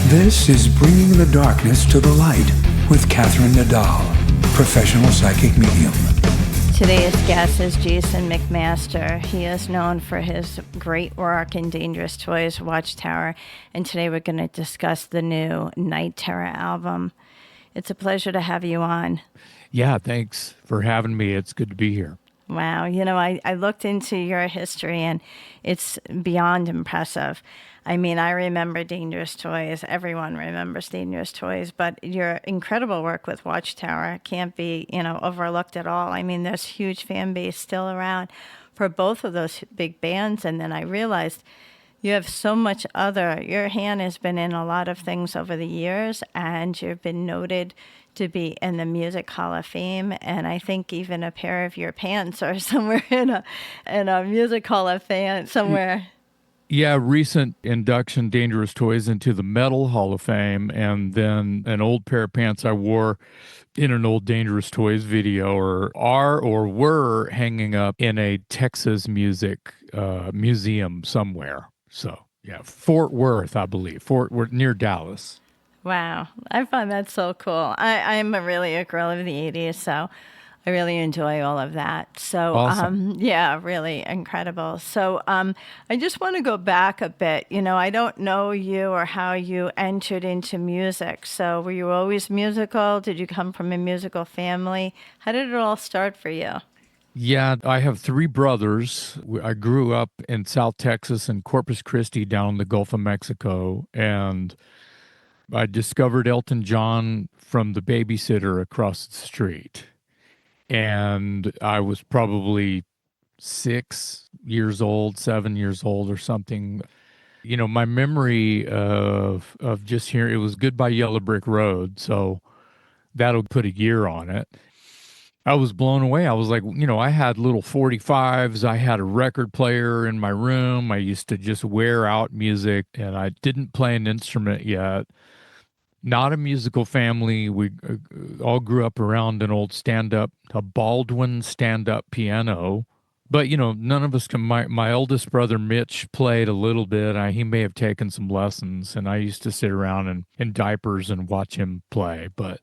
This is Bringing the Darkness to the Light with Catherine Nadal, professional psychic medium. Today's guest is Jason McMaster. He is known for his great work in Dangerous Toys, Watchtower, and today we're going to discuss the new Night Terror album. It's a pleasure to have you on. Yeah, thanks for having me. It's good to be here. Wow. You know, I looked into your history and it's beyond impressive. I mean, I remember Dangerous Toys. Everyone remembers Dangerous Toys, but your incredible work with Watchtower can't be, overlooked at all. I mean, there's huge fan base still around for both of those big bands. And then I realized you have so much your hand has been in a lot of things over the years, and you've been noted to be in the Music Hall of Fame, and I think even a pair of your pants are somewhere in a Music Hall of Fame somewhere. Yeah, recent induction, Dangerous Toys, into the Metal Hall of Fame, and then an old pair of pants I wore in an old Dangerous Toys video were hanging up in a Texas music museum somewhere. So, yeah, Fort Worth, I believe. Fort Worth, near Dallas. Wow. I find that so cool. I'm really a girl of the 80s, so I really enjoy all of that. So, awesome. Yeah, really incredible. So I just want to go back a bit. You know, I don't know you or how you entered into music. So were you always musical? Did you come from a musical family? How did it all start for you? Yeah, I have three brothers. I grew up in South Texas and Corpus Christi down in the Gulf of Mexico, and I discovered Elton John from the babysitter across the street. And I was probably 6 years old, 7 years old or something. You know, my memory of just hearing it was Goodbye Yellow Brick Road. So that'll put a year on it. I was blown away. I was like, I had little 45s. I had a record player in my room. I used to just wear out music, and I didn't play an instrument yet. Not a musical family. We all grew up around an old a Baldwin stand-up piano. But, none of us can. My oldest brother, Mitch, played a little bit. He may have taken some lessons, and I used to sit around in diapers and watch him play. But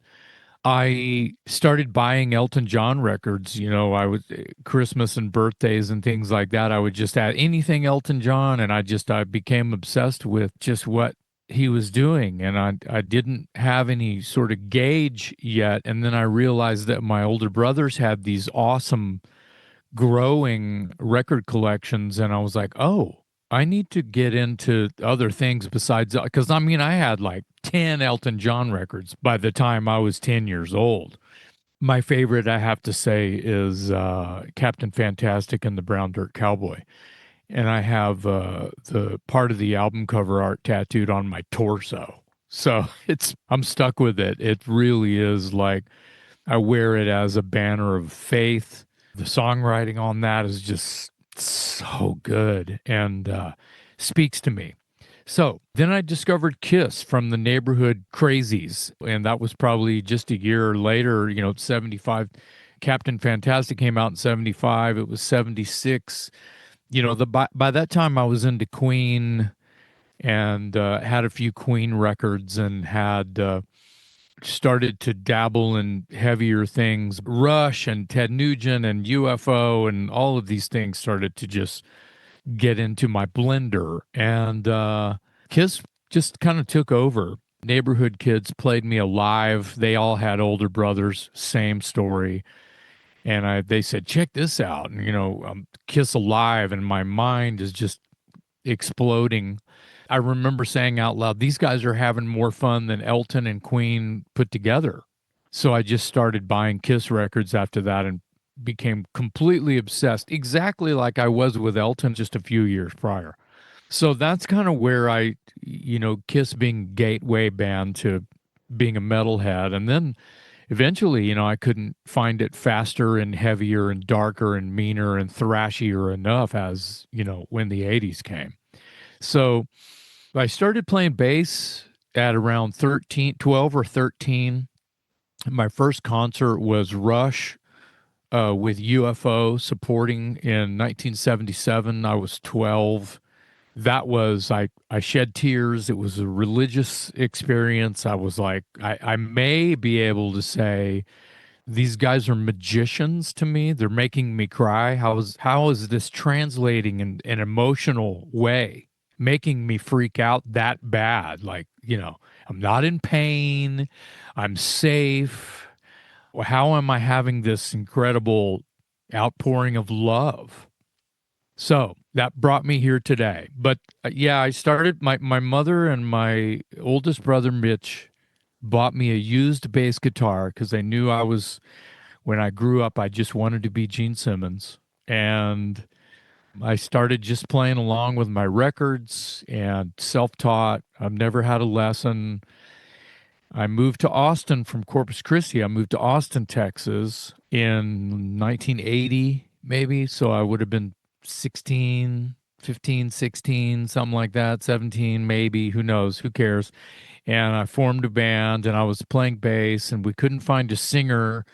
I started buying Elton John records. I would Christmas and birthdays and things like that. I would just add anything Elton John, and I became obsessed with just what he was doing, and I didn't have any sort of gauge yet. And then I realized that my older brothers had these awesome growing record collections, and I was like, oh, I need to get into other things besides, because I had like 10 Elton John records by the time I was 10 years old. My favorite, I have to say, is Captain Fantastic and the Brown Dirt Cowboy. And I have the part of the album cover art tattooed on my torso. So I'm stuck with it. It really is like I wear it as a banner of faith. The songwriting on that is just so good and speaks to me. So then I discovered Kiss from the Neighborhood Crazies. And that was probably just a year later, 75. Captain Fantastic came out in 75. It was 76. By that time I was into Queen and had a few Queen records and had started to dabble in heavier things. Rush and Ted Nugent and UFO and all of these things started to just get into my blender. And Kiss just kind of took over. Neighborhood Kids played me alive. They all had older brothers, same story. And they said, check this out. And, Kiss Alive, and my mind is just exploding. I remember saying out loud, these guys are having more fun than Elton and Queen put together. So I just started buying Kiss records after that and became completely obsessed, exactly like I was with Elton just a few years prior. So that's kind of where Kiss being gateway band to being a metalhead. And then eventually, I couldn't find it faster and heavier and darker and meaner and thrashier enough as, when the 80s came. So I started playing bass at around 12 or 13. My first concert was Rush with UFO supporting in 1977. I was 12. that was, I shed tears. It was a religious experience. I was like, I may be able to say these guys are magicians to me. They're making me cry. How is this translating in an emotional way, making me freak out that bad? Like, I'm not in pain. I'm safe. How am I having this incredible outpouring of love? So that brought me here today. But yeah, I started my mother and my oldest brother Mitch bought me a used bass guitar because they knew when I grew up, I just wanted to be Gene Simmons. And I started just playing along with my records and self-taught. I've never had a lesson. I moved to Austin from Corpus Christi. I moved to Austin, Texas in 1980, maybe. So I would have been 16, 15, 16, something like that, 17, maybe. Who knows? Who cares? And I formed a band and I was playing bass and we couldn't find a singer.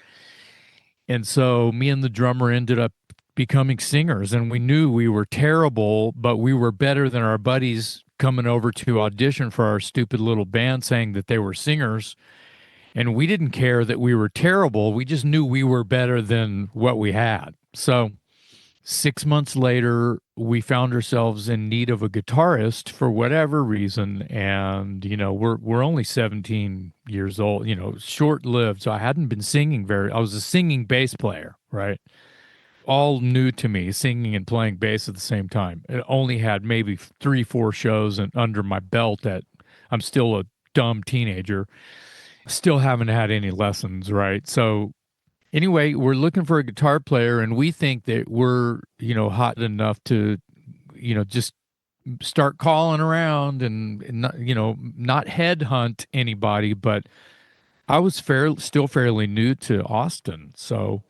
And so me and the drummer ended up becoming singers, and we knew we were terrible, but we were better than our buddies coming over to audition for our stupid little band saying that they were singers. And we didn't care that we were terrible. We just knew we were better than what we had. So 6 months later, we found ourselves in need of a guitarist for whatever reason. And, we're only 17 years old, short lived. So I hadn't been singing I was a singing bass player, right? All new to me, singing and playing bass at the same time. It only had maybe 3, 4 shows and under my belt that I'm still a dumb teenager, still haven't had any lessons, right? So anyway, we're looking for a guitar player and we think that we're, hot enough to, just start calling around and not, not headhunt anybody, but I was still fairly new to Austin. So,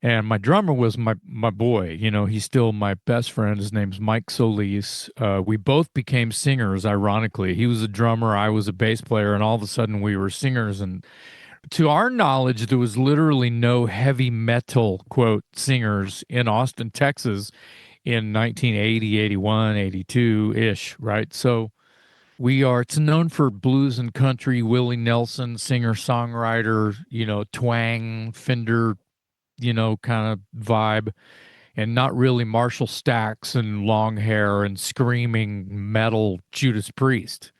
and my drummer was my boy. He's still my best friend. His name's Mike Solis. We both became singers, ironically. He was a drummer, I was a bass player, and all of a sudden we were singers. And to our knowledge, there was literally no heavy metal, quote, singers in Austin, Texas in 1980, 81, 82-ish, right? So it's known for blues and country, Willie Nelson, singer-songwriter, twang, Fender, kind of vibe, and not really Marshall Stacks and long hair and screaming metal Judas Priest.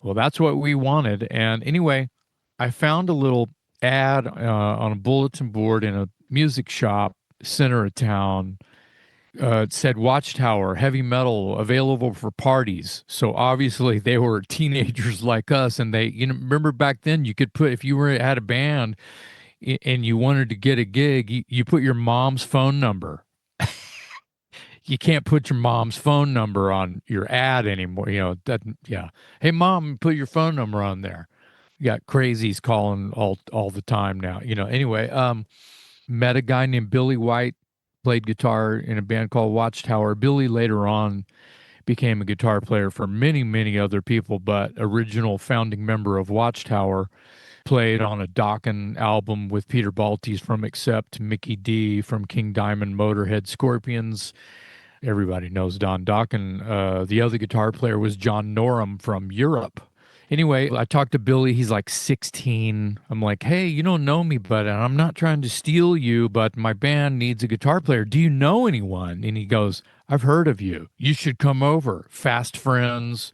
Well, that's what we wanted. And anyway, I found a little ad on a bulletin board in a music shop, center of town. It said Watchtower, heavy metal, available for parties. So obviously they were teenagers like us. And they, remember back then you could put, if you had a band, and you wanted to get a gig, you put your mom's phone number. You can't put your mom's phone number on your ad anymore. Yeah. Hey, mom, put your phone number on there. You got crazies calling all the time now. Anyway, met a guy named Billy White, played guitar in a band called Watchtower. Billy later on became a guitar player for many, many other people, but original founding member of Watchtower. Played on a Dokken album with Peter Baltes from Accept, Mickey D from King Diamond, Motorhead, Scorpions. Everybody knows Don Dokken. The other guitar player was John Norum from Europe. Anyway, I talked to Billy. He's like 16. I'm like, hey, you don't know me, but I'm not trying to steal you, but my band needs a guitar player. Do you know anyone? And he goes, I've heard of you. You should come over. Fast friends.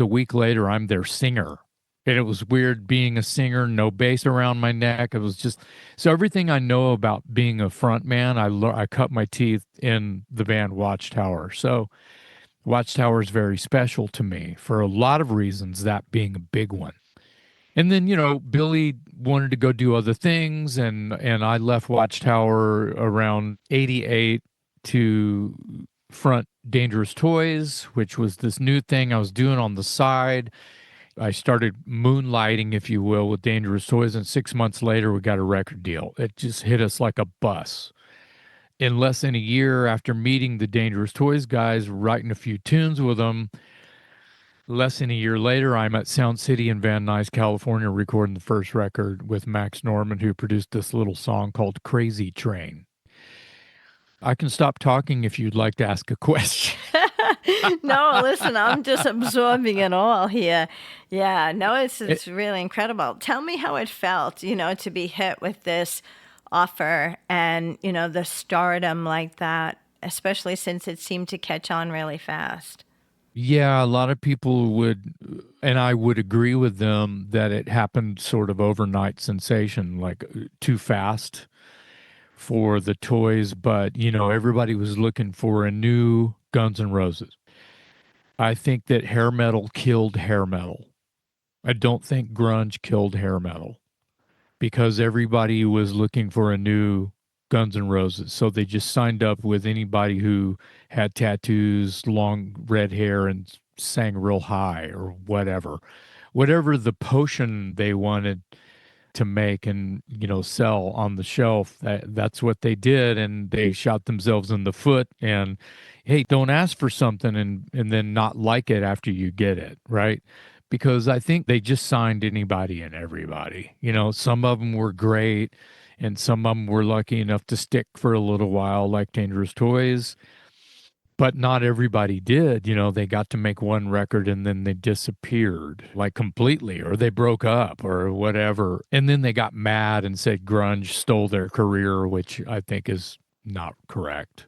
A week later, I'm their singer. And it was weird being a singer, no bass around my neck. It was just so everything I know about being a front man, I cut my teeth in the band Watchtower. So Watchtower is very special to me for a lot of reasons, that being a big one. And then, Billy wanted to go do other things, and I left Watchtower around 88 to front Dangerous Toys, which was this new thing I was doing on the side. I started moonlighting, if you will, with Dangerous Toys, and 6 months later, we got a record deal. It just hit us like a bus. In less than a year after meeting the Dangerous Toys guys, writing a few tunes with them, less than a year later, I'm at Sound City in Van Nuys, California, recording the first record with Max Norman, who produced this little song called Crazy Train. I can stop talking if you'd like to ask a question. No, listen, I'm just absorbing it all here. Yeah, no, It, it's really incredible. Tell me how it felt, to be hit with this offer and, the stardom like that, especially since it seemed to catch on really fast. yeah, a lot of people would, and I would agree with them that it happened sort of overnight sensation, like too fast for the toys. But, everybody was looking for a new Guns N' Roses. I think that hair metal killed hair metal. I don't think grunge killed hair metal because everybody was looking for a new Guns N' Roses. So they just signed up with anybody who had tattoos, long red hair, and sang real high or whatever. Whatever the potion they wanted to make and sell on the shelf, that's what they did, and they shot themselves in the foot. And hey, don't ask for something and then not like it after you get it, right? Because I think they just signed anybody and everybody. Some of them were great, and some of them were lucky enough to stick for a little while, like Dangerous Toys, but not everybody did. They got to make one record and then they disappeared like completely, or they broke up or whatever. And then they got mad and said grunge stole their career, which I think is not correct.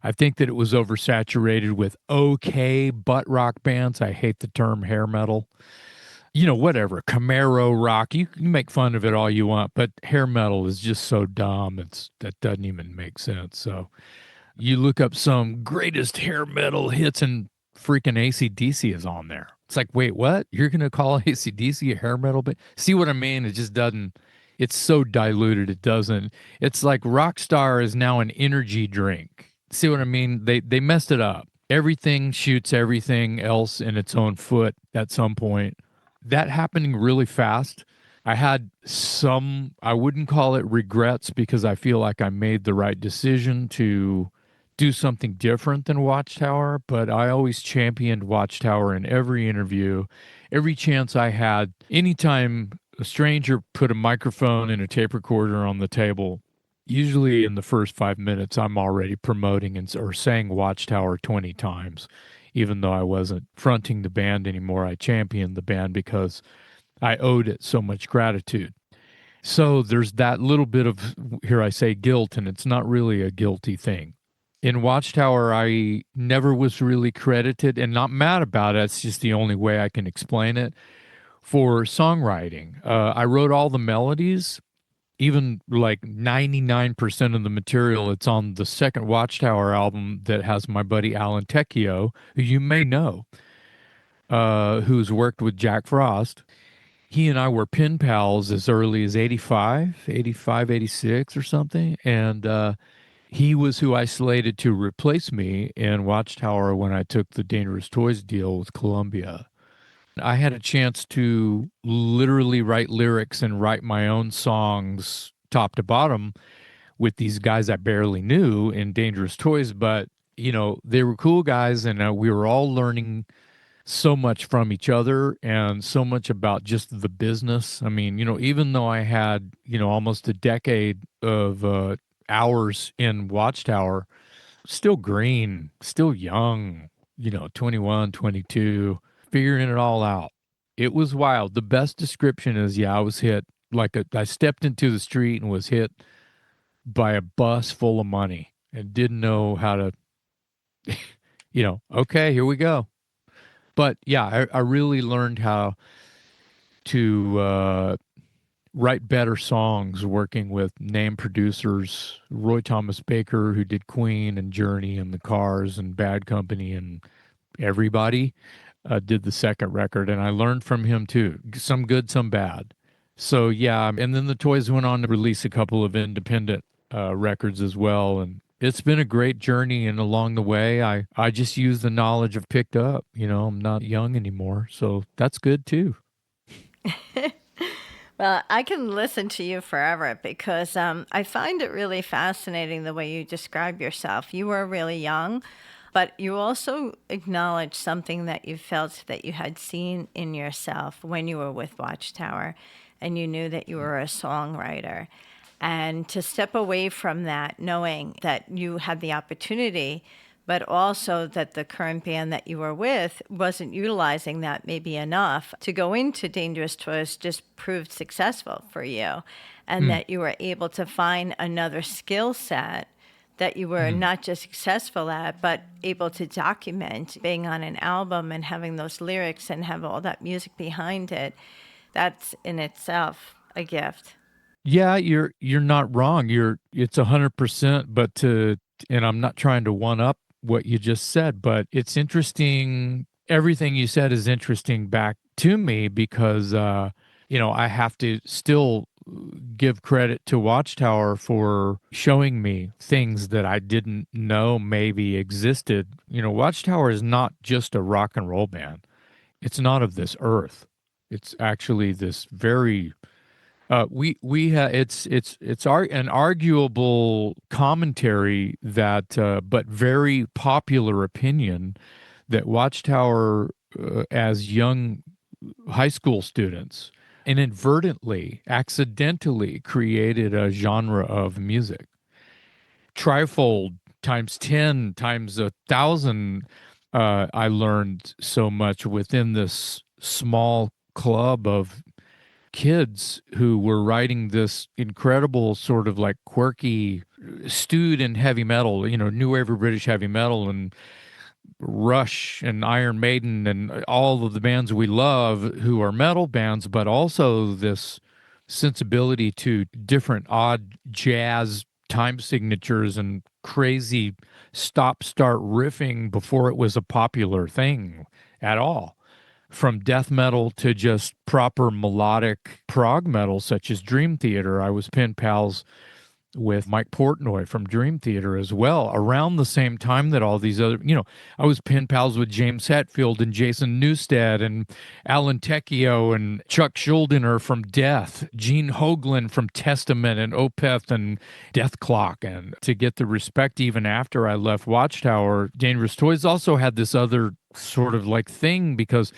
I think that it was oversaturated with okay butt rock bands. I hate the term hair metal. Whatever, Camaro rock, you can make fun of it all you want, but hair metal is just so dumb. That doesn't even make sense. So you look up some greatest hair metal hits and freaking AC/DC is on there. It's like, wait, what? You're going to call AC/DC a hair metal band? See what I mean? It just doesn't, it's so diluted. It doesn't, it's like Rockstar is now an energy drink. See what I mean? They messed it up. Everything shoots everything else in its own foot at some point. That happening really fast. I had some, I wouldn't call it regrets because I feel like I made the right decision to do something different than Watchtower, but I always championed Watchtower in every interview, every chance I had. Anytime a stranger put a microphone and a tape recorder on the table, usually in the first 5 minutes, I'm already promoting or saying Watchtower 20 times. Even though I wasn't fronting the band anymore, I championed the band because I owed it so much gratitude. So there's that little bit of, here I say guilt, and it's not really a guilty thing. In Watchtower, I never was really credited and not mad about it. It's just the only way I can explain it for songwriting. I wrote all the melodies, even like 99% of the material. It's on the second Watchtower album that has my buddy Alan Tecchio, who you may know, who's worked with Jack Frost. He and I were pen pals as early as 85, 86 or something. And he was who I slated to replace me in Watchtower when I took the Dangerous Toys deal with Columbia. I had a chance to literally write lyrics and write my own songs top to bottom with these guys I barely knew in Dangerous Toys, but they were cool guys, and we were all learning so much from each other and so much about just the business. I mean, even though I had, almost a decade of hours in Watchtower, still green, still young, 21, 22, figuring it all out. It was wild. The best description is, yeah, I was hit I stepped into the street and was hit by a bus full of money and didn't know how to, okay, here we go. But yeah, I really learned how to write better songs working with name producers, Roy Thomas Baker, who did Queen and Journey and The Cars and Bad Company, and everybody did the second record. And I learned from him too, some good, some bad. So yeah, and then the Toys went on to release a couple of independent records as well. And it's been a great journey. And along the way, I just use the knowledge I've picked up. I'm not young anymore. So that's good too. Well, I can listen to you forever because I find it really fascinating the way you describe yourself. You were really young, but you also acknowledge something that you felt that you had seen in yourself when you were with Watchtower, and you knew that you were a songwriter. And to step away from that, knowing that you had the opportunity but also that the current band that you were with wasn't utilizing that maybe enough to go into Dangerous Toys just proved successful for you, and Mm, that you were able to find another skill set that you were mm. not just successful at, but able to document being on an album and having those lyrics and have all that music behind it. That's in itself a gift. Yeah, you're not wrong. It's 100%, but and I'm not trying to one up what you just said, but it's interesting. Everything you said is interesting back to me because I have to still give credit to Watchtower for showing me things that I didn't know maybe existed. Watchtower is not just a rock and roll band. It's not of this earth. It's actually this very an arguable commentary that, but very popular opinion that Watchtower, as young high school students, inadvertently, accidentally created a genre of music. Trifold times 10 times 1,000. I learned so much within this small club of kids who were writing this incredible sort of like quirky, stewed in heavy metal, new wave of British heavy metal and Rush and Iron Maiden and all of the bands we love who are metal bands, but also this sensibility to different odd jazz time signatures and crazy stop start riffing before it was a popular thing at all, from death metal to just proper melodic prog metal, such as Dream Theater. I was pen pals with Mike Portnoy from Dream Theater as well, around the same time that all these other, I was pen pals with James Hetfield and Jason Newsted and Alan Tecchio and Chuck Schuldiner from Death, Gene Hoglan from Testament and Opeth and Death Clock. And to get the respect even after I left Watchtower, Dangerous Toys also had this other sort of like thing because,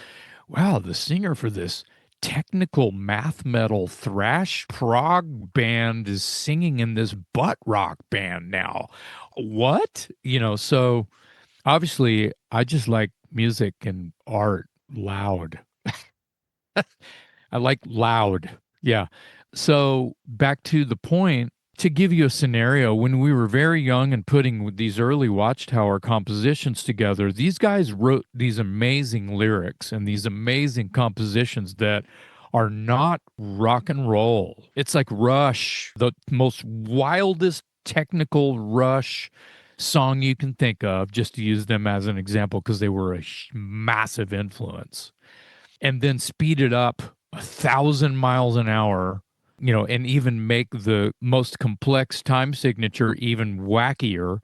wow, the singer for this technical math metal thrash prog band is singing in this butt rock band now. What? So obviously I just like music and art loud. I like loud. Yeah. So back to the point, to give you a scenario, when we were very young and putting these early Watchtower compositions together, these guys wrote these amazing lyrics and these amazing compositions that are not rock and roll. It's like Rush, the most wildest technical Rush song you can think of, just to use them as an example, because they were a massive influence, and then speed it up 1,000 miles an hour, and even make the most complex time signature even wackier,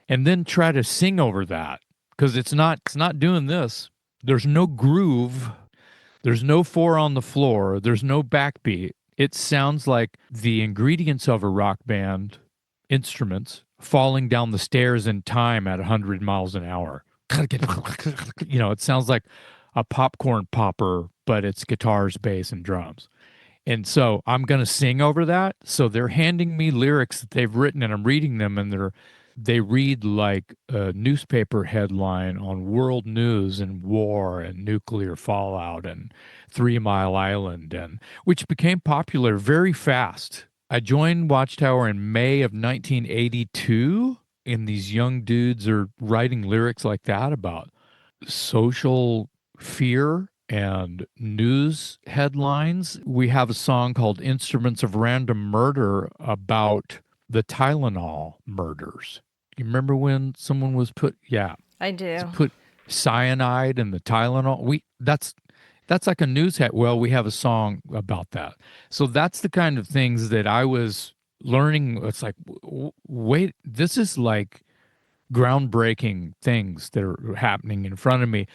and then try to sing over that because it's not doing this. There's no groove. There's no four on the floor. There's no backbeat. It sounds like the ingredients of a rock band instruments falling down the stairs in time at 100 miles an hour. It sounds like a popcorn popper, but it's guitars, bass, and drums. And so I'm going to sing over that. So they're handing me lyrics that they've written and I'm reading them, and they read like a newspaper headline on world news and war and nuclear fallout and 3 Mile Island, and which became popular very fast. I joined Watchtower in May of 1982, and these young dudes are writing lyrics like that about social fear and news headlines. We have a song called Instruments of Random Murder about the Tylenol murders. You remember when someone was I do. put cyanide in the Tylenol? That's like a news head. Well, we have a song about that. So that's the kind of things that I was learning. It's like, wait, this is like groundbreaking things that are happening in front of me.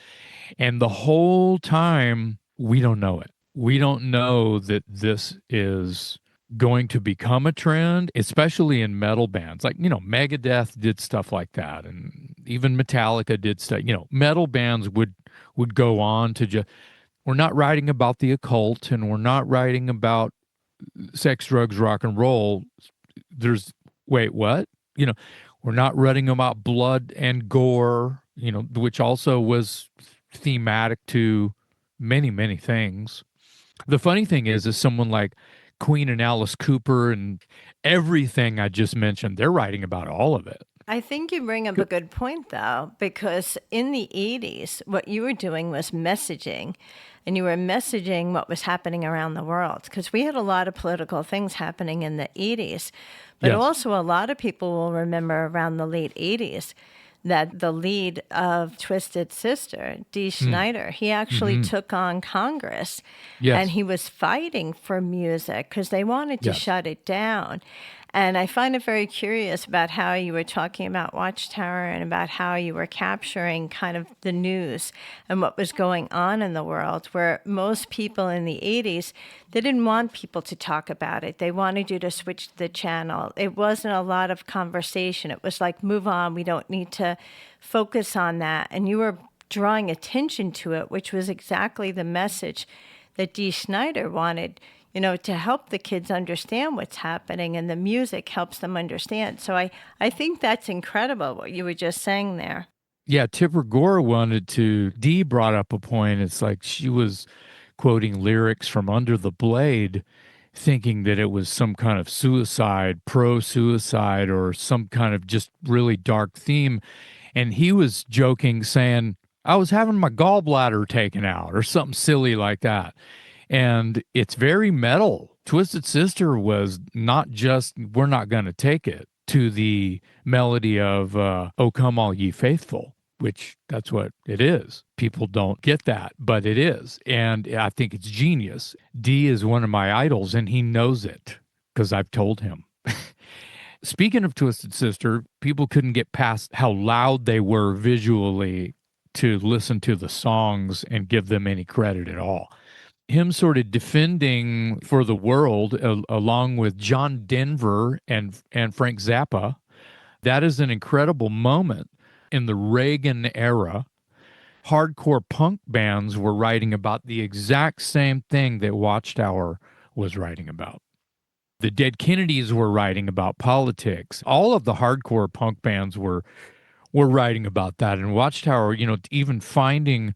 And the whole time, we don't know it. We don't know that this is going to become a trend, especially in metal bands. Like, Megadeth did stuff like that. And even Metallica did stuff. Metal bands would go on to just, we're not writing about the occult and we're not writing about sex, drugs, rock and roll. Wait, what? We're not writing about blood and gore, which also was thematic to many, many things. The funny thing is someone like Queen and Alice Cooper and everything I just mentioned, they're writing about all of it. I think you bring up a good point, though, because in the 80s, what you were doing was messaging, and you were messaging what was happening around the world, because we had a lot of political things happening in the 80s, but Yes. also a lot of people will remember around the late 80s that the lead of Twisted Sister, Dee Snider, he actually took on Congress, and Yes. he was fighting for music because they wanted to Yes. shut it down. And I find it very curious about how you were talking about Watchtower and about how you were capturing kind of the news and what was going on in the world, where most people in the 80s, they didn't want people to talk about it. They wanted you to switch the channel. It wasn't a lot of conversation. It was like, move on. We don't need to focus on that. And you were drawing attention to it, which was exactly the message that Dee Snider wanted, to help the kids understand what's happening, and the music helps them understand. So I think that's incredible what you were just saying there. Yeah, Tipper Gore Dee brought up a point. It's like she was quoting lyrics from Under the Blade, thinking that it was some kind of suicide, pro suicide, or some kind of just really dark theme. And he was joking, saying, I was having my gallbladder taken out, or something silly like that. And it's very metal. Twisted Sister was not just, we're not going to take it, to the melody of O Come All Ye Faithful, which that's what it is. People don't get that, but it is. And I think it's genius. Dee is one of my idols, and he knows it because I've told him. Speaking of Twisted Sister, people couldn't get past how loud they were visually to listen to the songs and give them any credit at all. Him sort of defending for the world, along with John Denver and Frank Zappa, that is an incredible moment in the Reagan era. Hardcore punk bands were writing about the exact same thing that Watchtower was writing about. The Dead Kennedys were writing about politics. All of the hardcore punk bands were writing about that. And Watchtower, even finding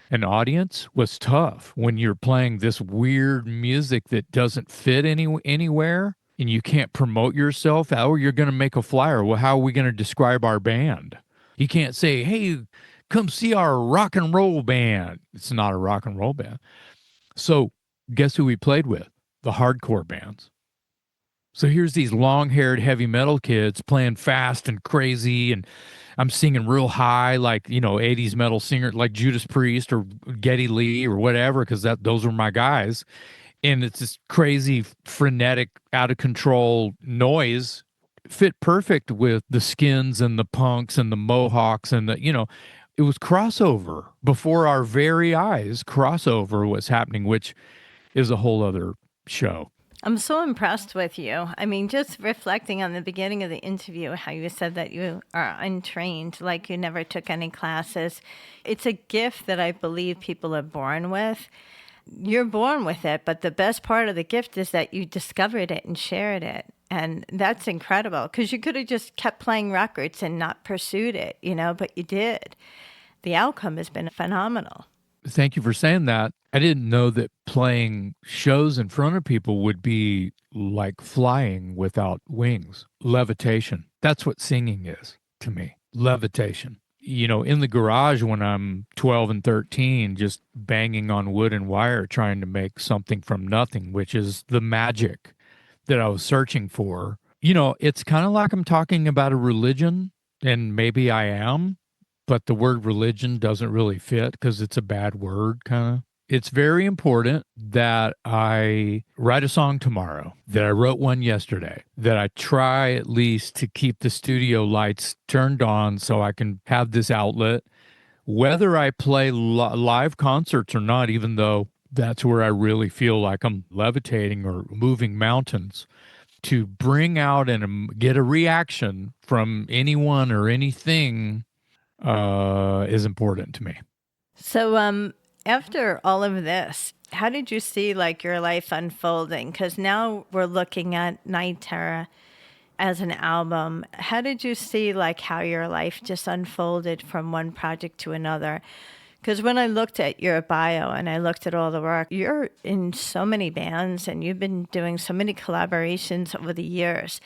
an audience was tough when you're playing this weird music that doesn't fit anywhere, and you can't promote yourself. How are you going to make a flyer? Well, how are we going to describe our band? You can't say, hey, come see our rock and roll band. It's not a rock and roll band. So guess who we played with? The hardcore bands. So here's these long-haired heavy metal kids playing fast and crazy, and I'm singing real high, like, 80s metal singer like Judas Priest or Geddy Lee or whatever, because those were my guys. And it's this crazy, frenetic, out of control noise fit perfect with the Skins and the Punks and the Mohawks and it was crossover before our very eyes. Crossover was happening, which is a whole other show. I'm so impressed with you. I mean, just reflecting on the beginning of the interview, how you said that you are untrained, like you never took any classes. It's a gift that I believe people are born with. You're born with it, but the best part of the gift is that you discovered it and shared it. And that's incredible, because you could have just kept playing records and not pursued it, but you did. The outcome has been phenomenal. Thank you for saying that. I didn't know that playing shows in front of people would be like flying without wings. Levitation. That's what singing is to me. Levitation. In the garage when I'm 12 and 13, just banging on wood and wire, trying to make something from nothing, which is the magic that I was searching for. It's kind of like I'm talking about a religion, and maybe I am, but the word religion doesn't really fit because it's a bad word, kind of. It's very important that I write a song tomorrow, that I wrote one yesterday, that I try at least to keep the studio lights turned on so I can have this outlet, whether I play live concerts or not, even though that's where I really feel like I'm levitating or moving mountains. To bring out and get a reaction from anyone or anything is important to me. So, after all of this, how did you see like your life unfolding? Because now we're looking at Night Terror as an album. How did you see like how your life just unfolded from one project to another? Because when I looked at your bio and I looked at all the work, you're in so many bands and you've been doing so many collaborations over the years.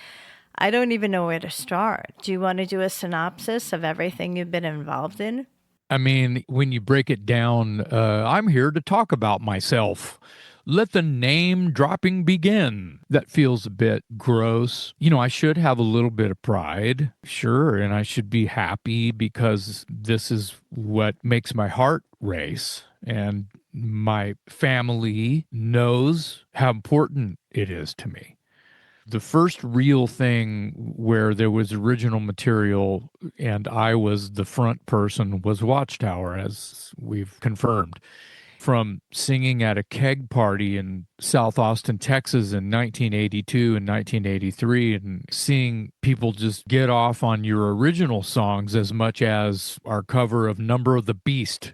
I don't even know where to start. Do you want to do a synopsis of everything you've been involved in? I mean, when you break it down, I'm here to talk about myself. Let the name dropping begin. That feels a bit gross. I should have a little bit of pride, sure, and I should be happy because this is what makes my heart race. And my family knows how important it is to me. The first real thing where there was original material and I was the front person was Watchtower, as we've confirmed. From singing at a keg party in South Austin, Texas in 1982 and 1983, and seeing people just get off on your original songs as much as our cover of Number of the Beast.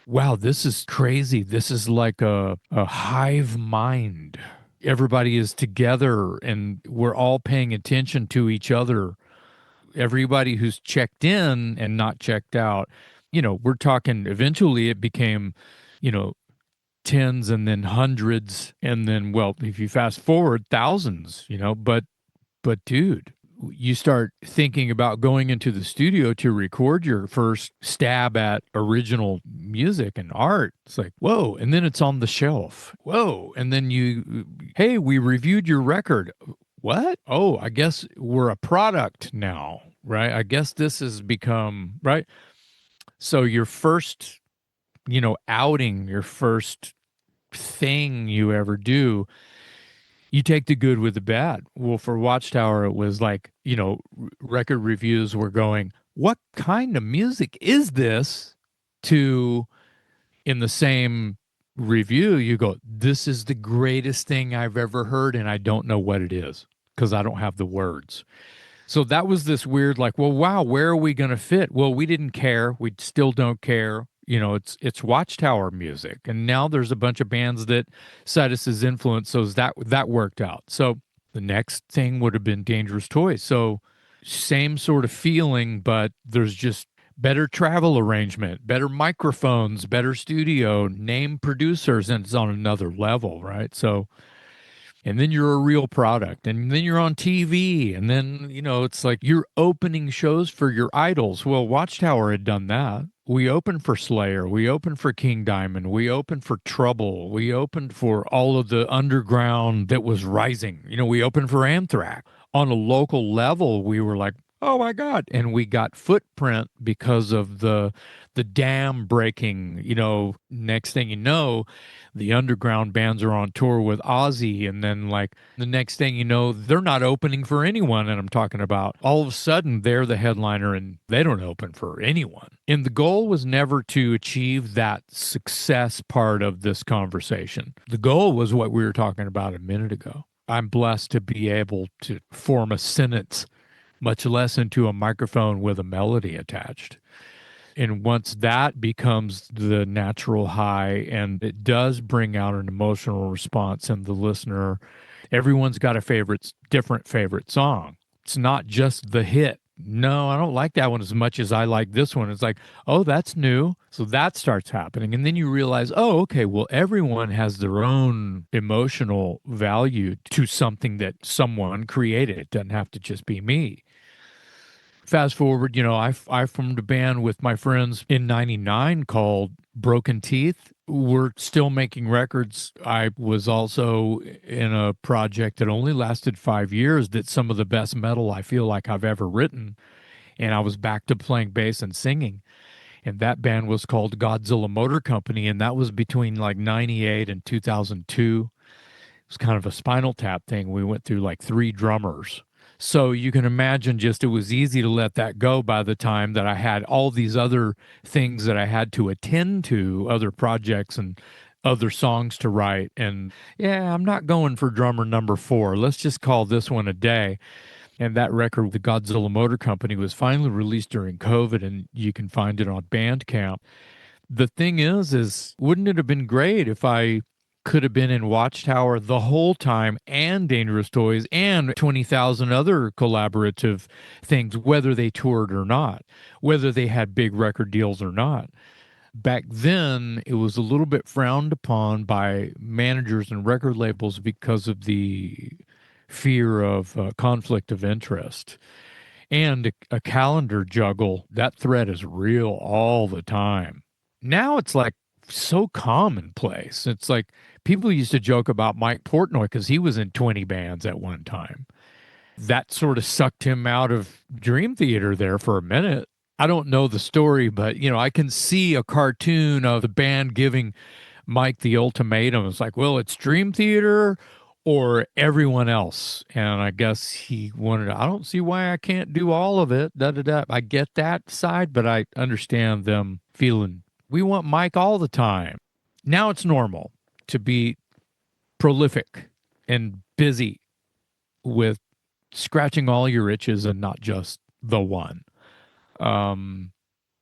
Wow, this is crazy. This is like a hive mind. Everybody is together and we're all paying attention to each other. Everybody who's checked in and not checked out. We're talking eventually it became, you know, tens and then hundreds and then, well, if you fast forward, thousands, but dude, you start thinking about going into the studio to record your first stab at original music and art. It's like, whoa. And then it's on the shelf. Whoa. And then hey, we reviewed your record. What? Oh, I guess we're a product now, right? I guess this has become, right? So your first, outing, your first thing you ever do, you take the good with the bad. Well, for Watchtower, it was like, record reviews were going, what kind of music is this? To, in the same review, you go, this is the greatest thing I've ever heard, and I don't know what it is because I don't have the words. So that was this weird, like, well, wow, where are we going to fit? Well, we didn't care. We still don't care. It's Watchtower music, and now there's a bunch of bands that cite us as influence, so that worked out. So the next thing would have been Dangerous Toys. So same sort of feeling, but there's just better travel arrangement, better microphones, better studio, name producers, and it's on another level, right? So, and then you're a real product, and then you're on TV, and then, it's like you're opening shows for your idols. Well, Watchtower had done that. We opened for Slayer. We opened for King Diamond. We opened for Trouble. We opened for all of the underground that was rising. We opened for Anthrax. On a local level, we were like, oh my God. And we got footprint because of the dam breaking. Next thing you know, the underground bands are on tour with Ozzy, and then like the next thing you know, they're not opening for anyone. And I'm talking about all of a sudden they're the headliner and they don't open for anyone. And the goal was never to achieve that success part of this conversation. The goal was what we were talking about a minute ago. I'm blessed to be able to form a sentence, much less into a microphone with a melody attached. And once that becomes the natural high, and it does bring out an emotional response in the listener, everyone's got a different favorite song. It's not just the hit. No, I don't like that one as much as I like this one. It's like, oh, that's new. So that starts happening. And then you realize, oh, okay, well, everyone has their own emotional value to something that someone created. It doesn't have to just be me. Fast forward, I formed a band with my friends in 99 called Broken Teeth. We're still making records. I was also in a project that only lasted 5 years that's some of the best metal I feel like I've ever written. And I was back to playing bass and singing. And that band was called Godzilla Motor Company. And that was between like 98 and 2002. It was kind of a Spinal Tap thing. We went through like 3 drummers. So you can imagine just it was easy to let that go by the time that I had all these other things that I had to attend to, other projects and other songs to write. And yeah, I'm not going for drummer number 4. Let's just call this one a day. And that record, the Godzilla Motor Company, was finally released during COVID, and you can find it on Bandcamp. The thing is wouldn't it have been great if I could have been in Watchtower the whole time, and Dangerous Toys, and 20,000 other collaborative things, whether they toured or not, whether they had big record deals or not. Back then, it was a little bit frowned upon by managers and record labels because of the fear of conflict of interest and a calendar juggle. That threat is real all the time. Now it's like so commonplace. It's like people used to joke about Mike Portnoy because he was in 20 bands at one time. That sort of sucked him out of Dream Theater there for a minute. I don't know the story, but I can see a cartoon of the band giving Mike the ultimatum. It's like, well, it's Dream Theater or everyone else. And I guess he wanted, I don't see why I can't do all of it. Da, da, da. I get that side, but I understand them feeling we want Mike all the time. Now it's normal to be prolific and busy with scratching all your itches and not just the one.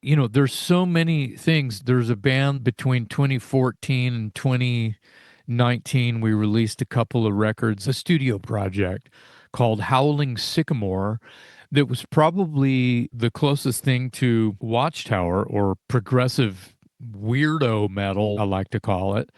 There's so many things. There's a band between 2014 and 2019. We released a couple of records, a studio project called Howling Sycamore, that was probably the closest thing to Watchtower or progressive weirdo metal, I like to call it,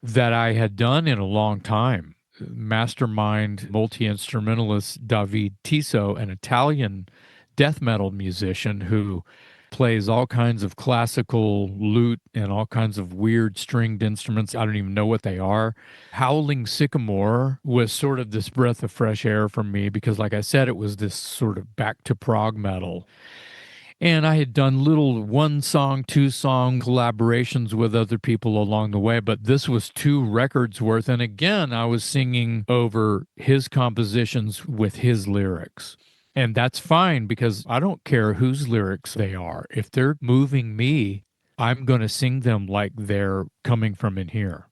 that I had done in a long time. Mastermind multi-instrumentalist David Tiso, an Italian death metal musician who plays all kinds of classical lute and all kinds of weird stringed instruments. I don't even know what they are. Howling Sycamore was sort of this breath of fresh air for me because, like I said, it was this sort of back to prog metal. And I had done little 1-song, 2-song collaborations with other people along the way, but this was 2 records worth. And again, I was singing over his compositions with his lyrics. And that's fine because I don't care whose lyrics they are. If they're moving me, I'm going to sing them like they're coming from in here.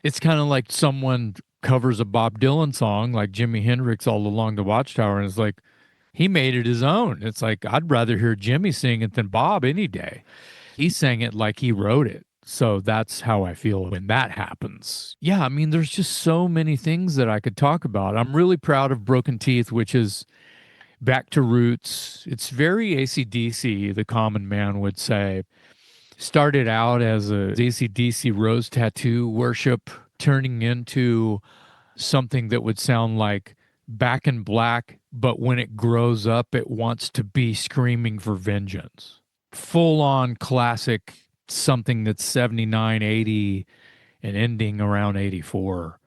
It's kind of like someone covers a Bob Dylan song like Jimi Hendrix All Along the Watchtower, and it's like, he made it his own. It's like, I'd rather hear Jimmy sing it than Bob any day. He sang it like he wrote it. So that's how I feel when that happens. Yeah, I mean, there's just so many things that I could talk about. I'm really proud of Broken Teeth, which is back to roots. It's very AC/DC, the common man would say. Started out as a AC/DC rose tattoo worship, turning into something that would sound like Back in Black, but when it grows up, it wants to be screaming for vengeance. Full on classic, something that's 79, 80, and ending around 84,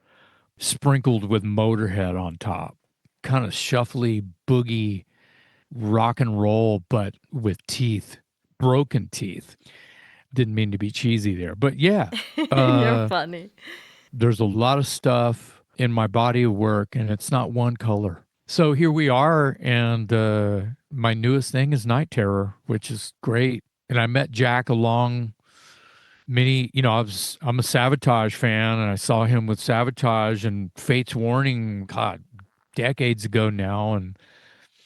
sprinkled with Motorhead on top. Kind of shuffly, boogie, rock and roll, but with teeth, broken teeth. Didn't mean to be cheesy there, but yeah. You're funny. There's a lot of stuff in my body of work, and it's not one color. So here we are, and my newest thing is Night Terror, which is great. And I met Jack along many, I'm a Sabotage fan, and I saw him with Sabotage and Fate's Warning, God, decades ago now. And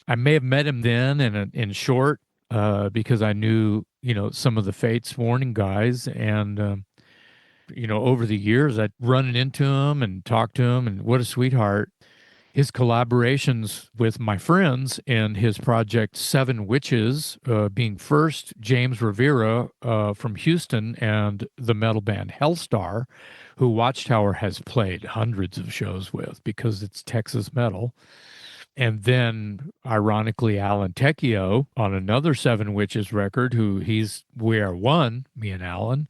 I may have met him then in short because I knew, some of the Fate's Warning guys. And, over the years, I'd run into him and talked to him, and what a sweetheart. His collaborations with my friends in his project Seven Witches, being first James Rivera from Houston and the metal band Hellstar, who Watchtower has played hundreds of shows with because it's Texas metal. And then, ironically, Alan Tecchio on another Seven Witches record, we are one, me and Alan.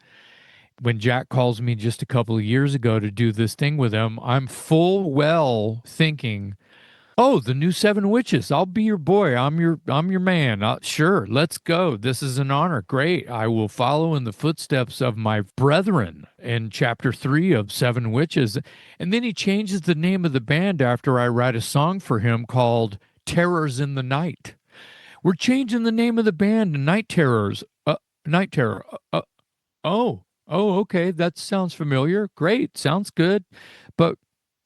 When Jack calls me just a couple of years ago to do this thing with him, I'm full well thinking, oh, the new Seven Witches. I'll be your boy. I'm your man. Sure, let's go. This is an honor. Great. I will follow in the footsteps of my brethren in chapter 3 of Seven Witches. And then he changes the name of the band after I write a song for him called Terrors in the Night. We're changing the name of the band to Night Terrors. Night Terror. Oh, okay. That sounds familiar. Great. Sounds good. But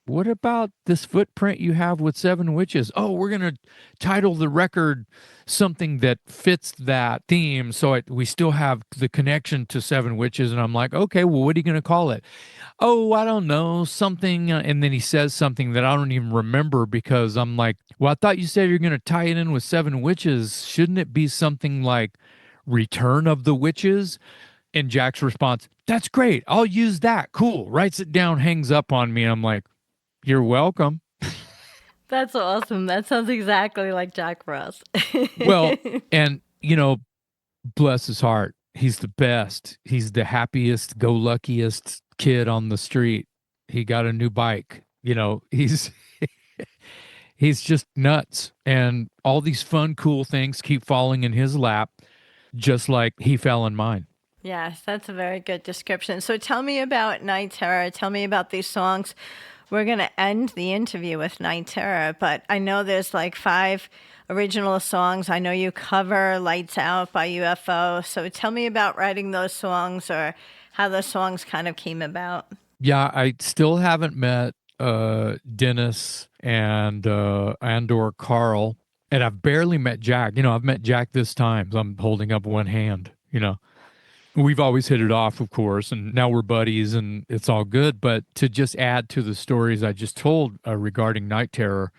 what about this footprint you have with Seven Witches? Oh, we're going to title the record something that fits that theme. So we still have the connection to Seven Witches. And I'm like, okay, well, what are you going to call it? Oh, I don't know, something. And then he says something that I don't even remember because I'm like, well, I thought you said you're going to tie it in with Seven Witches. Shouldn't it be something like Return of the Witches? And Jack's response, that's great. I'll use that. Cool. Writes it down, hangs up on me. I'm like, you're welcome. That's awesome. That sounds exactly like Jack Frost. Well, and, bless his heart. He's the best. He's the happiest, go luckiest kid on the street. He got a new bike. He's he's just nuts. And all these fun, cool things keep falling in his lap, just like he fell in mine. Yes, that's a very good description. So tell me about Night Terror. Tell me about these songs. We're going to end the interview with Night Terror, but I know there's like 5 original songs. I know you cover Lights Out by UFO. So tell me about writing those songs or how those songs kind of came about. Yeah, I still haven't met Dennis and or Carl, and I've barely met Jack. I've met Jack this time. So I'm holding up one hand. We've always hit it off, of course, and now we're buddies and it's all good. But to just add to the stories I just told regarding Night Terror,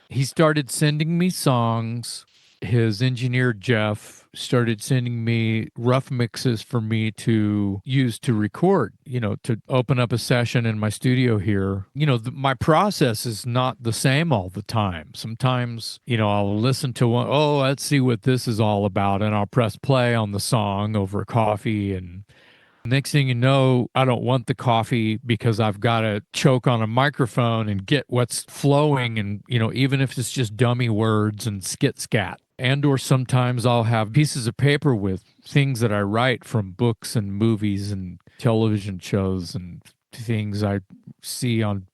he started sending me songs. His engineer, Jeff, started sending me rough mixes for me to use to record, to open up a session in my studio here. My process is not the same all the time. Sometimes, I'll listen to one, oh, let's see what this is all about. And I'll press play on the song over coffee, and next thing you know, I don't want the coffee because I've got to choke on a microphone and get what's flowing. And, even if it's just dummy words and skit scat. And or sometimes I'll have pieces of paper with things that I write from books and movies and television shows and things I see on,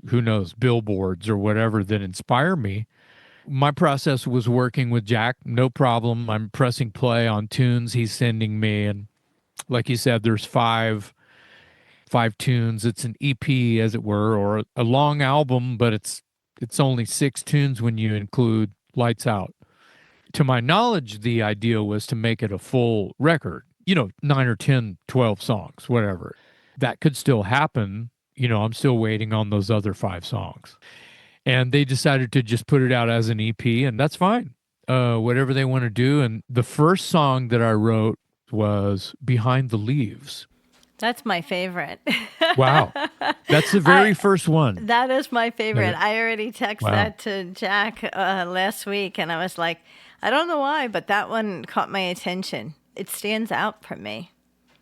who knows, billboards or whatever that inspire me. My process was working with Jack, no problem. I'm pressing play on tunes he's sending me, and like you said, there's five tunes. It's an EP, as it were, or a long album, but it's only 6 tunes when you include Lights Out. To my knowledge, the idea was to make it a full record, 9 or 10, 12 songs, whatever. That could still happen. I'm still waiting on those other 5 songs. And they decided to just put it out as an EP, and that's fine. Whatever they want to do. And the first song that I wrote was Behind the Leaves. That's my favorite. Wow. That's the very first one. That is my favorite. Okay. I already texted that to Jack last week, and I was like, I don't know why, but that one caught my attention. It stands out for me.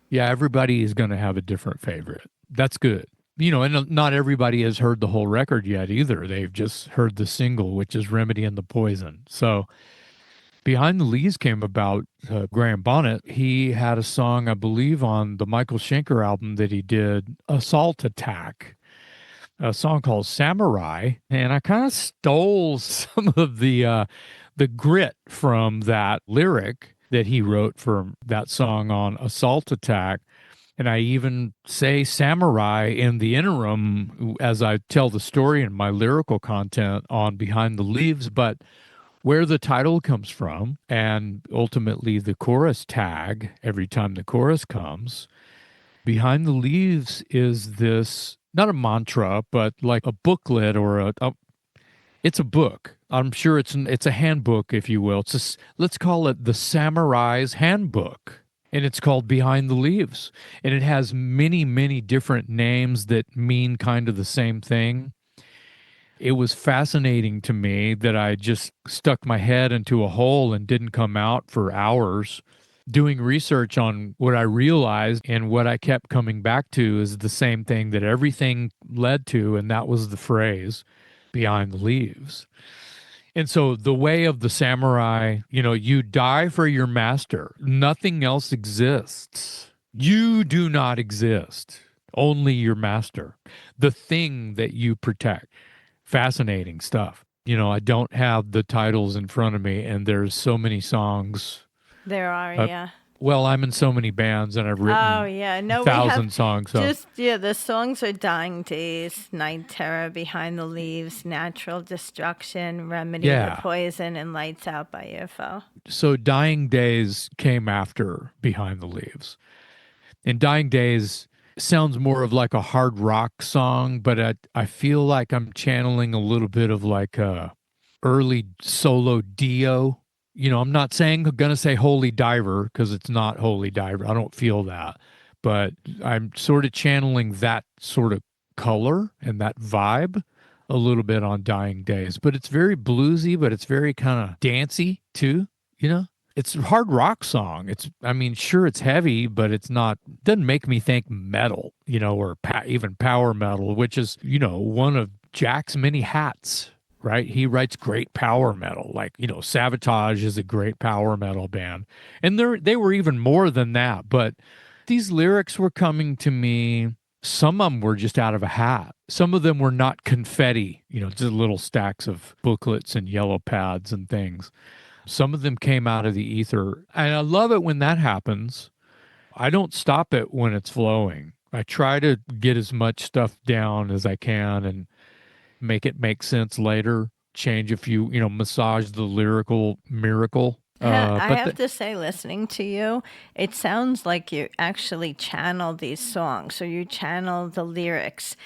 Yeah, everybody is going to have a different favorite. That's good. And not everybody has heard the whole record yet either. They've just heard the single, which is Remedy and the Poison. So Behind the Leaves came about Graham Bonnet. He had a song, I believe, on the Michael Schenker album that he did, Assault Attack, a song called Samurai. And I kind of stole some of the grit from that lyric that he wrote for that song on Assault Attack. And I even say samurai in the interim as I tell the story in my lyrical content on Behind the Leaves. But where the title comes from, and ultimately the chorus tag every time the chorus comes, Behind the Leaves is this, not a mantra, but like a booklet or it's a book. I'm sure it's a handbook, if you will. Let's call it the Samurai's Handbook. And it's called Behind the Leaves. And it has many, many different names that mean kind of the same thing. It was fascinating to me that I just stuck my head into a hole and didn't come out for hours doing research on what I realized, and what I kept coming back to is the same thing that everything led to, and that was the phrase, Behind the Leaves. And so the way of the samurai, you die for your master. Nothing else exists. You do not exist. Only your master. The thing that you protect. Fascinating stuff. I don't have the titles in front of me, and there's so many songs. There are, yeah. Well, I'm in so many bands and I've Oh written yeah, a no, we have thousand songs. So just yeah. The songs are "Dying Days," "Night Terror," "Behind the Leaves," "Natural Destruction," "Remedy the yeah. Poison," and "Lights Out" by UFO. So Dying Days came after Behind the Leaves. And Dying Days sounds more of like a hard rock song, but I feel like I'm channeling a little bit of like a early solo Dio. I'm not gonna say Holy Diver because it's not Holy Diver. I don't feel that, but I'm sort of channeling that sort of color and that vibe a little bit on Dying Days. But it's very bluesy, but it's very kind of dancey too. You know, it's a hard rock song. I mean, sure, it's heavy, but it's not, doesn't make me think metal, or even power metal, which is, one of Jack's many hats, right? He writes great power metal. Like, Sabotage is a great power metal band. And they were even more than that. But these lyrics were coming to me. Some of them were just out of a hat. Some of them were not confetti, just little stacks of booklets and yellow pads and things. Some of them came out of the ether. And I love it when that happens. I don't stop it when it's flowing. I try to get as much stuff down as I can and make it make sense later. Change a few, massage the lyrical miracle. I But have to say, listening to you, it sounds like you actually channel these songs. So you channel the lyrics,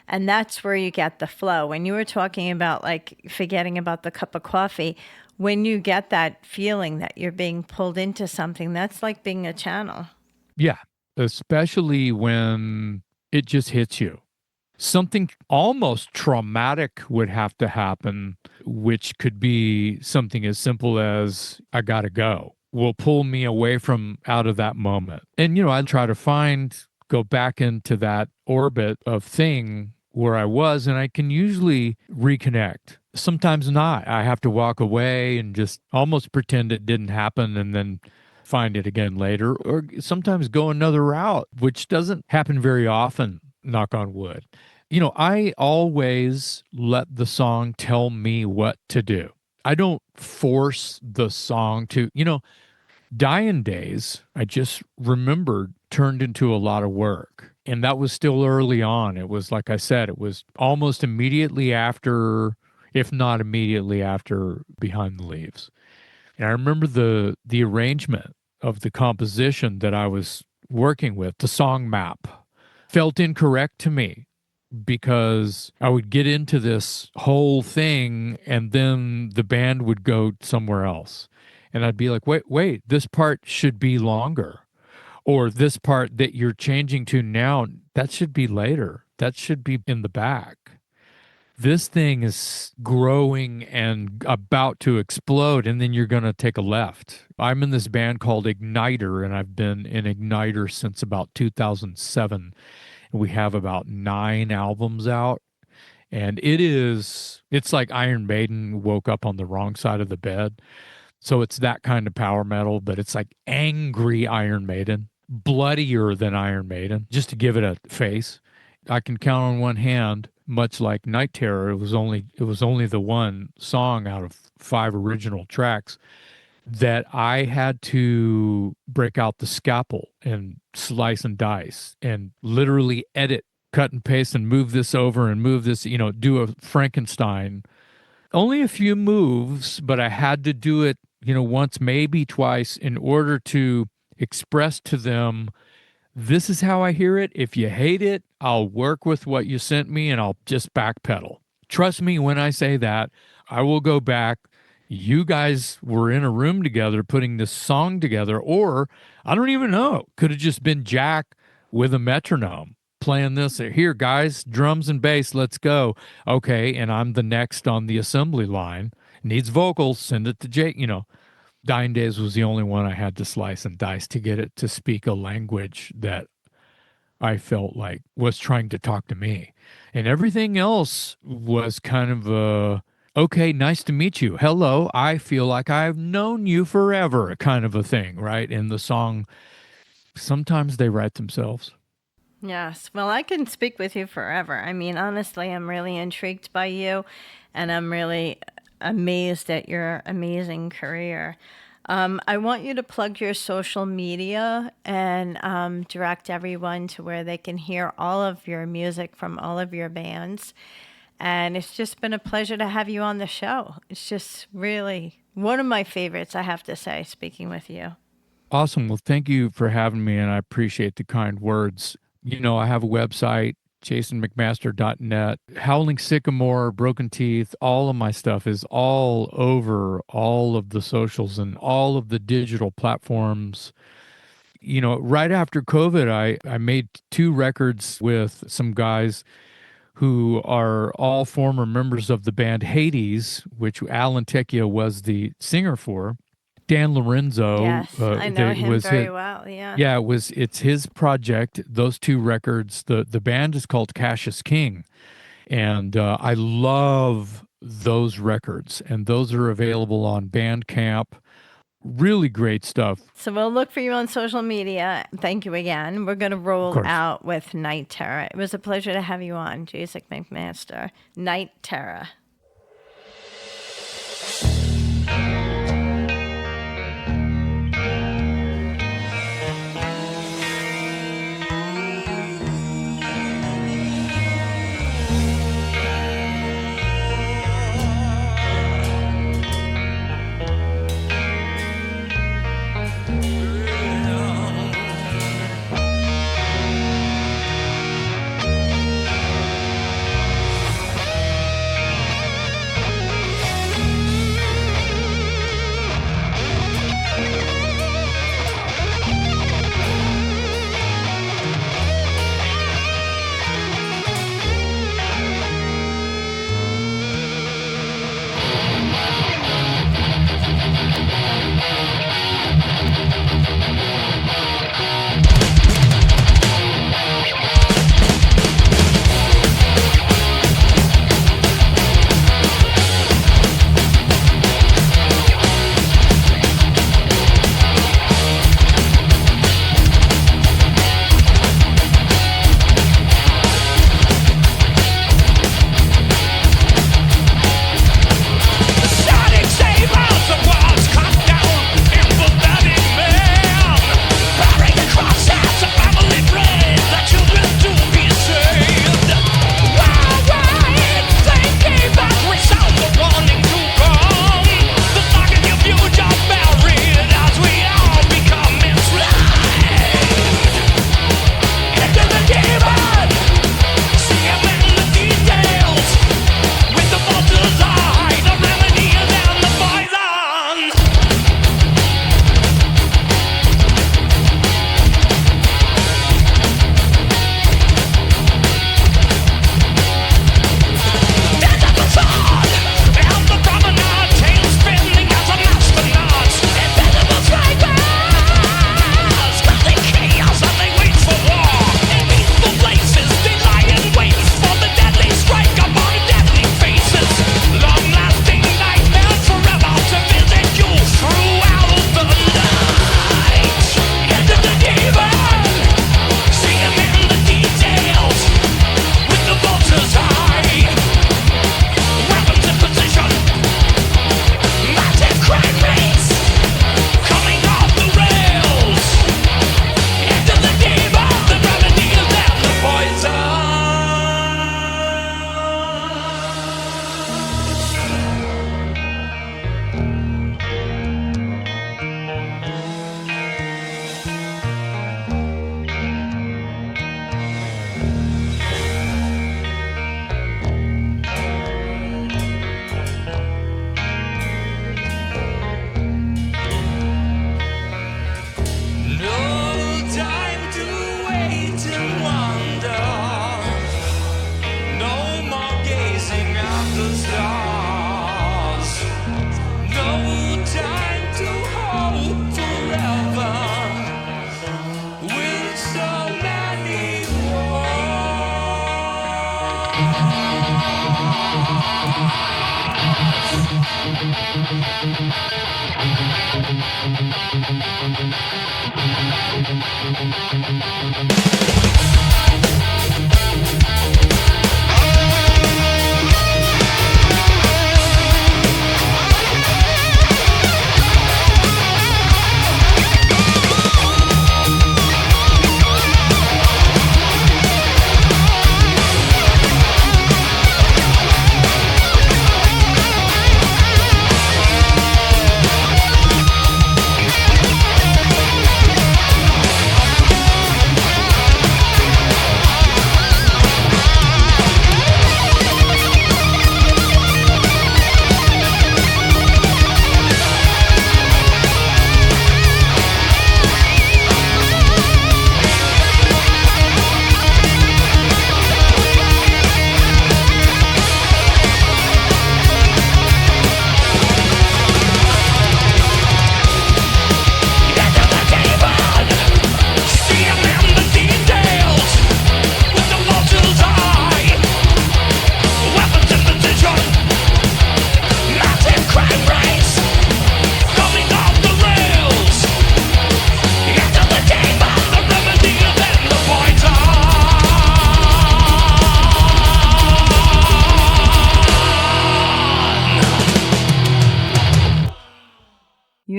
and that's where you get the flow. When you were talking about like forgetting about the cup of coffee, when you get that feeling that you're being pulled into something, that's like being a channel. yeah, especially when it just hits you. Something almost traumatic would have to happen, which could be something as simple as I gotta go, will pull me away from out of that moment. And, I try to go back into that orbit of thing where I was, and I can usually reconnect. Sometimes not. I have to walk away and just almost pretend it didn't happen and then find it again later, or sometimes go another route, which doesn't happen very often, knock on wood. I always let the song tell me what to do. I don't force the song to, Dying Days, I just remembered turned into a lot of work. And that was still early on. It was, like I said, it was almost immediately after, if not immediately after Behind the Leaves. And I remember the arrangement of the composition that I was working with, the song map, felt incorrect to me because I would get into this whole thing and then the band would go somewhere else. And I'd be like, wait, this part should be longer. Or this part that you're changing to now, that should be later. That should be in the back. This thing is growing and about to explode, and then you're going to take a left. I'm in this band called Igniter, and I've been in Igniter since about 2007. We have about 9 albums out, and it's like Iron Maiden woke up on the wrong side of the bed. So it's that kind of power metal, but it's like angry Iron Maiden, bloodier than Iron Maiden, just to give it a face. I can count on one hand, much like Night Terror. It was only the one song out of 5 original tracks that I had to break out the scalpel and slice and dice and literally edit, cut and paste and move this over and move this, do a Frankenstein. Only a few moves, but I had to do it, once, maybe twice in order to express to them, this is how I hear it. If you hate it, I'll work with what you sent me and I'll just backpedal. Trust me when I say that. I will go back. You guys were in a room together putting this song together, or I don't even know. Could have just been Jack with a metronome playing this. Here, guys, drums and bass, let's go. Okay, and I'm the next on the assembly line. Needs vocals, send it to Jake. Dying Days was the only one I had to slice and dice to get it to speak a language that I felt like was trying to talk to me. And everything else was kind of okay, nice to meet you. Hello, I feel like I've known you forever kind of a thing, right? And the song, sometimes they write themselves. Yes. Well, I can speak with you forever. I mean, honestly, I'm really intrigued by you, and I'm really amazed at your amazing career. I want you to plug your social media and direct everyone to where they can hear all of your music from all of your bands. And it's just been a pleasure to have you on the show. It's just really one of my favorites, I have to say, speaking with you. Awesome. Well, thank you for having me, and I appreciate the kind words. I have a website, jasonmcmaster.net. Howling Sycamore, Broken Teeth, all of my stuff is all over all of the socials and all of the digital platforms. Right after COVID, I made 2 records with some guys who are all former members of the band Hades, which Alan Tecchia was the singer for. Dan Lorenzo, Yes, I know him very well. Yeah. Yeah, it's his project. Those 2 records. The band is called Cassius King, and I love those records, and those are available on Bandcamp. Really great stuff. So we'll look for you on social media. Thank you again. We're going to roll out with Night Terror. It was a pleasure to have you on, Jason McMaster. Night Terror.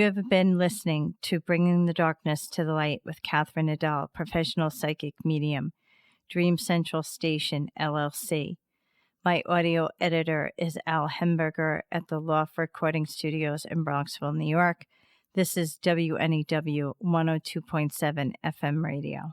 You have been listening to Bringing the Darkness to the Light with Catherine Nadal, professional psychic medium, Dream Central Station, LLC. My audio editor is Al Hemberger at the Loft Recording Studios in Bronxville, New York. This is WNEW 102.7 FM radio.